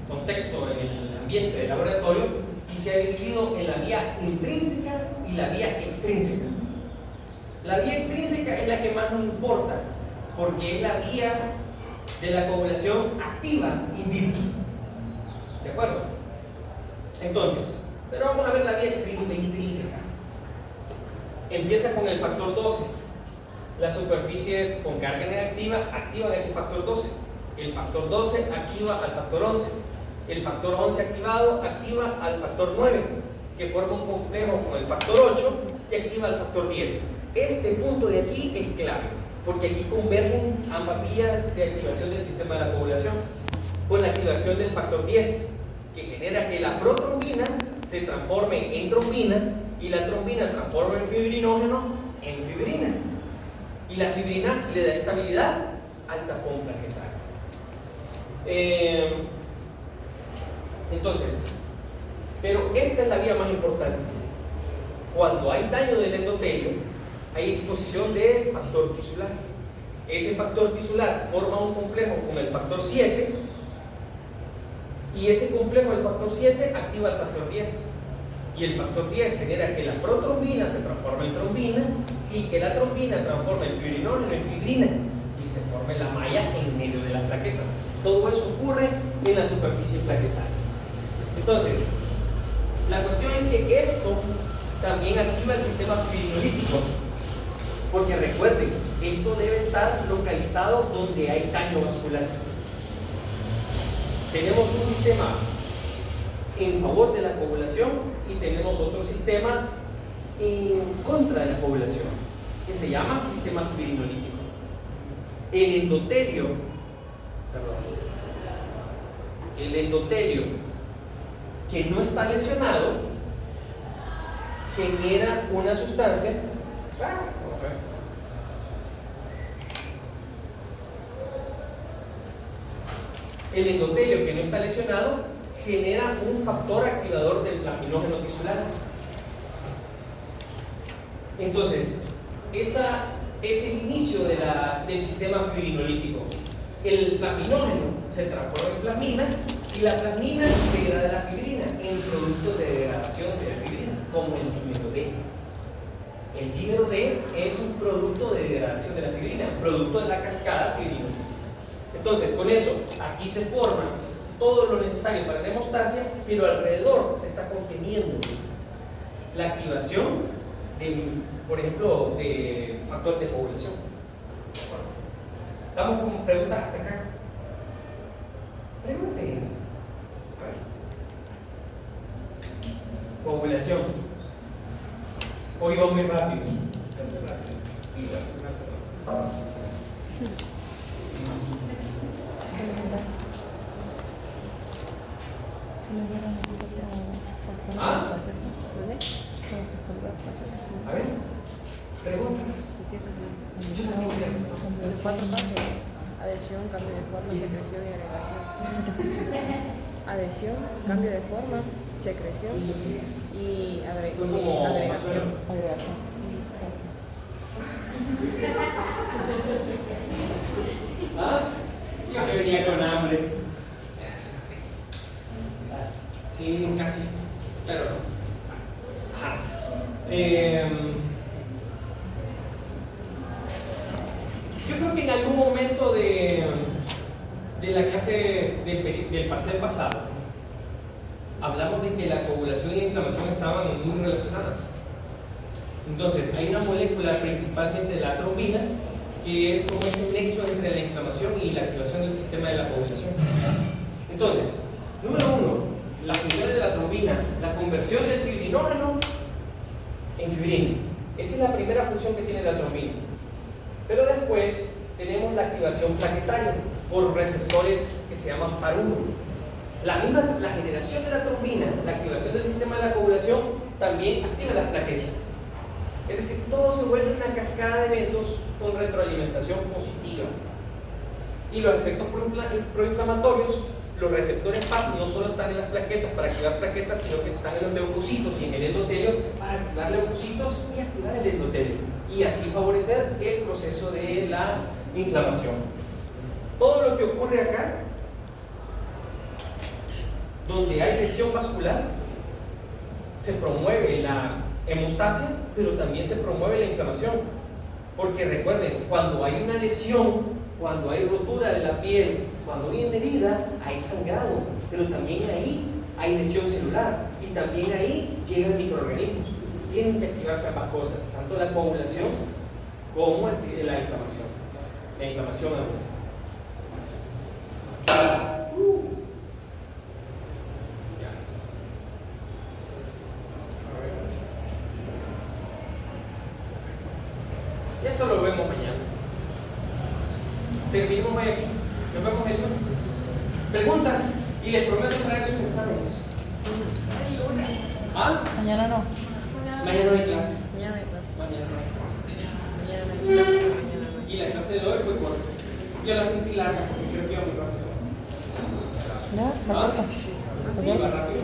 contexto, en el ambiente del laboratorio, y se ha dividido en la vía intrínseca y la vía extrínseca. La vía extrínseca es la que más nos importa, porque es la vía de la coagulación activa in vitro. ¿De acuerdo? Entonces, pero vamos a ver la vía intrínseca. Empieza con el factor 12. Las superficies con carga negativa activan ese factor 12. El factor 12 activa al factor 11. El factor 11 activado activa al factor 9, que forma un complejo con el factor 8 que activa al factor 10. Este punto de aquí es clave, porque aquí convergen ambas vías de activación del sistema de la coagulación con la activación del factor 10, que genera que la protrombina se transforme en trombina y la trombina transforma el fibrinógeno en fibrina. Y la fibrina le da estabilidad al tapón plaquetario. Entonces, pero esta es la vía más importante. Cuando hay daño del endotelio, hay exposición de factor tisular. Ese factor tisular forma un complejo con el factor 7 y ese complejo del factor 7 activa el factor 10. Y el factor 10 genera que la protrombina se transforme en trombina y que la trombina transforme el fibrinógeno en fibrina y se forme la malla en medio de las plaquetas. Todo eso ocurre en la superficie plaquetaria. Entonces, la cuestión es que esto también activa el sistema fibrinolítico, porque recuerden, esto debe estar localizado donde hay daño vascular. Tenemos un sistema en favor de la coagulación y tenemos otro sistema en contra de la coagulación, que se llama sistema fibrinolítico. El endotelio que no está lesionado genera una sustancia. El endotelio que no está lesionado genera un factor activador del plaquinógeno tisular. Entonces, es el inicio del sistema fibrinolítico. El plaquinógeno se transforma en plasmina y la plasmina degrada la fibrina en producto de degradación de la fibrina, como el dímero D. El dímero D es un producto de degradación de la fibrina, producto de la cascada fibrinolítica. Entonces, con eso, aquí se forma todo lo necesario para la hemostasia, pero alrededor se está conteniendo la activación por ejemplo, de factor de coagulación. Estamos con preguntas hasta acá. Pregunten. A ver. Coagulación. Hoy va muy rápido. Sí, rápido. ¿Ah? A ver, preguntas. Yo también quiero. Los 4 pasos: adhesión, cambio de forma, secreción y agregación. Adhesión, cambio de forma, secreción y agregación. ¿Ah? Yo que venía con hambre. Sí, casi, pero no. Ajá. Yo creo que en algún momento de la clase del parcial pasado hablamos de que la coagulación y la inflamación estaban muy relacionadas. Entonces, hay una molécula principalmente de la trombina que es como ese nexo entre la inflamación y la activación del sistema de la coagulación. Entonces, número 1, las funciones de la trombina, la conversión del fibrinógeno en fibrina. Esa es la primera función que tiene la trombina. Pero después tenemos la activación plaquetaria por receptores que se llaman PAR1. La generación de la trombina, la activación del sistema de la coagulación, también activa las plaquetas. Es decir, todo se vuelve una cascada de eventos con retroalimentación positiva. Y los efectos proinflamatorios, los receptores PAR no solo están en las plaquetas para activar plaquetas, sino que están en los leucocitos y en el endotelio para activar leucocitos y activar el endotelio. Y así favorecer el proceso de la inflamación. Todo lo que ocurre acá, donde hay lesión vascular, se promueve la hemostasia, pero también se promueve la inflamación. Porque recuerden, cuando hay una lesión, cuando hay rotura de la piel, cuando hay una herida, hay sangrado, pero también ahí hay lesión celular y también ahí llegan microorganismos. Tienen que activarse ambas cosas, tanto la coagulación como la inflamación. La inflamación aguda. Y esto lo vemos mañana. Terminamos hoy aquí. Nos vemos el lunes. Preguntas y les prometo traer sus exámenes. ¿Ah? Mañana no. Mañana no hay clase. Mañana hay clase. Mañana no hay clase. Mañana no hay clase. Mañana no hay. Y la clase de hoy fue corta. Yo la sentí larga porque creo que iba muy rápido. ¿Ya? ¿La corta? Sí, va rápido.